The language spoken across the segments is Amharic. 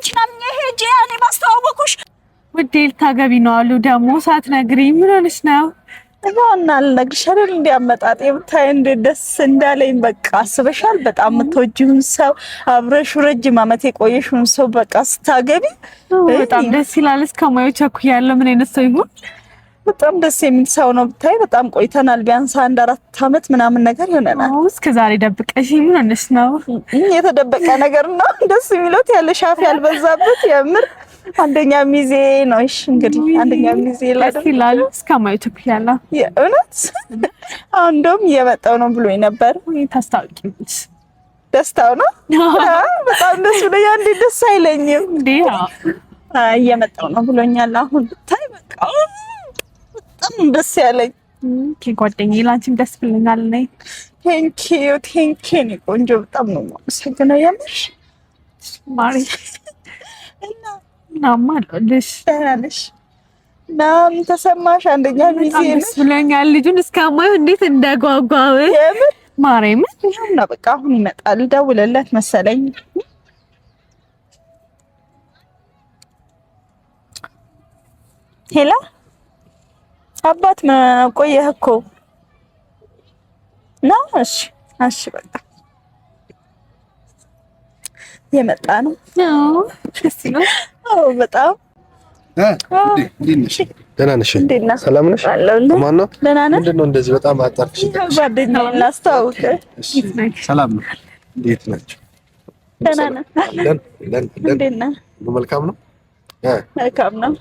አንቺን አምኜ ሄጄ እኔ ባስተዋወኩሽ ውዴል ታገቢ ነው አሉ ደግሞ ሳትነግሪኝ ምን ሆነሽ ነው? እና አልነግርሽ አይደል እንዴ አመጣጤ ብታይ እንዴት ደስ እንዳለኝ በቃ አስበሻል። በጣም የምትወጂውን ሰው አብረሽ ረጅም ዓመት የቆየሽውን ሰው በቃ ስታገቢ በጣም ደስ ይላል። እስከማየው ቸኩያለሁ። ምን አይነት ሰው ይሆን? በጣም ደስ የሚል ሰው ነው ብታይ። በጣም ቆይተናል። ቢያንስ 1-4 ዓመት ምናምን ነገር ይሆነናል። እስከ ዛሬ ደብቀሽ ምን ሆነሽ ነው? የተደበቀ ነገር ነው ደስ የሚለው ያለ ሻፍ ያልበዛበት የምር አንደኛ ሚዜ ነው። እሺ እንግዲህ አንደኛ ሚዜ ይላል። እስከማየው ቸኩያለሁ። የእውነት እንደውም እየመጣው ነው ብሎኝ ነበር። ታስታውቂኝ ደስታው ነው በጣም ደስ ብሎኛል። እንዴ ደስ አይለኝም እንዴ? እየመጣው ነው ብሎኛል። አሁን ታይ በቃ በጣም ደስ ያለኝ ጓደኛዬ፣ ላንቺም ደስ ብሎኛል። ነይ ቴንኪዩ ቆንጆ፣ በጣም ነው የማመሰግነው የምር ማሪ። ናማ ልሽ ታናለሽ ናም ተሰማሽ? አንደኛ ሚዜ ደስ ብሎኛል። ልጁን እስከማየው እንዴት እንደጓጓው የምር ማርያም። ይሄና በቃ አሁን ይመጣል። ደውለለት መሰለኝ። ሄላ አባት ቆየህ እኮ ነው? እሺ በቃ የመጣ ነው። ደስ ይላል። በጣም ደህና ነሽ? ሰላም ነሽ? ማን ነው? ምንድን ነው እንደዚህ በጣም አጣርክሽ? ጓደኛዬን ላስተዋውቅ። ሰላም ነው? እንዴት ናቸው? ደህና ነን። እንዴት ነህ? መልካም ነው። መልካም ነው።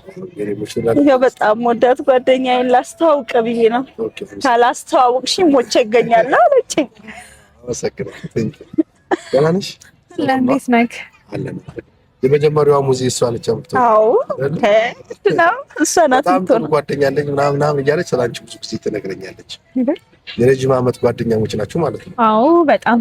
ይኸው በጣም ወዳት ጓደኛዬን ላስተዋውቅ ብዬ ነው። ካላስተዋውቅሽኝ ሞቼ እገኛለሁ አለችኝ። ደህና ነሽ? እንዴት ነህ? አለን። የመጀመሪያዋ ሙዚየም እሷ ነች። አዎ ነው እሷ ናት። በጣም ጓደኛ አለኝ ምናምን እያለች ስላንቺ ብዙ ጊዜ ትነግረኛለች። የረጅም ዓመት ጓደኛሞች ናችሁ ማለት ነው? አዎ በጣም።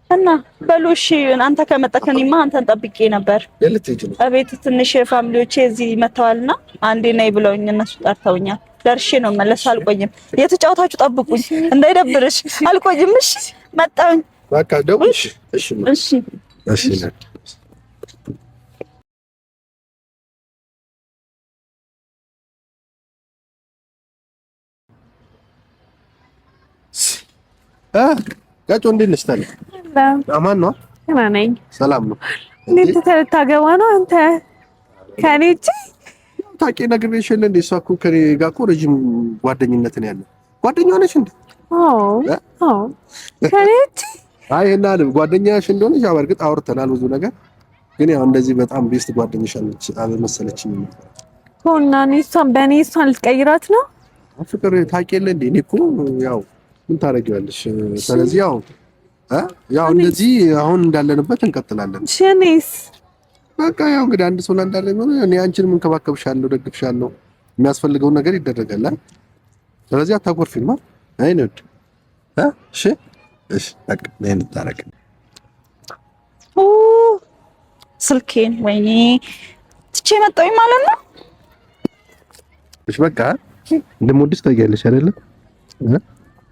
እና በሉሽ አንተ ከመጣህ እኔማ አንተን ጠብቄ ነበር። የልትሄጂ ነው? እቤት ትንሽ ፋሚሊዎቼ እዚህ መተዋልና አንዴ ነይ ብለውኝ እነሱ ጠርተውኛል። ደርሼ ነው መለስ። አልቆይም። የተጫወታችሁ ጠብቁኝ እንዳይደብርሽ። አልቆይም። እሺ መጣሁኝ። በቃ ደውልሽ። እሺ ጋጮ እንዴት ነሽ? ታዲያ አማን ነው? ደህና ነኝ። ሰላም ነው? እንዴት ተታገባ ነው አንተ? ከኔ እጂ ታውቂ ነግሬሽ የለ እንዴ? እሷ እኮ ከኔ ጋር እኮ ረጅም ጓደኝነት ነው ያለው። ጓደኛዋ ነሽ እንዴ? አዎ ከኔ እጂ አይ እና ጓደኛሽ እንደሆነሽ ያው በርግጥ አውርተናል ብዙ ነገር፣ ግን ያው እንደዚህ በጣም ቤስት ጓደኛሽ አልመሰለችኝ ነበር። ሆና እሷን በእኔ እሷን ልትቀይራት ነው? ፍቅር ታውቂ የለ እንዴ? እኔ እኮ ያው ምን ታረጊዋለሽ? ስለዚህ ያው እንደዚህ አሁን እንዳለንበት እንቀጥላለን። እሺ በቃ ያው እንግዲህ አንድ ሰው እንዳለ ነው። እኔ አንቺንም እንከባከብሻለሁ፣ ደግፍሻለሁ፣ የሚያስፈልገው ነገር ይደረጋል። ስለዚህ አታኮርፊማ። አይ ነው እሺ በቃ ነን ታረቅ። ስልኬን ወይኔ ትቼ መጣሁኝ ማለት ነው። እሺ በቃ እንደምወድሽ ታውቂያለሽ አይደለ?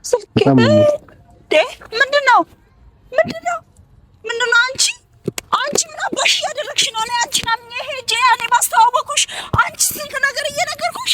ስልኬን ምንድነው አንቺ ምን አባሽ እያደረግሽ ነው? እኔ አንቺን አምኜ ሄጄ እኔ ባስተዋወኩሽ አንቺ ስንት ነገር እየነገርኩሽ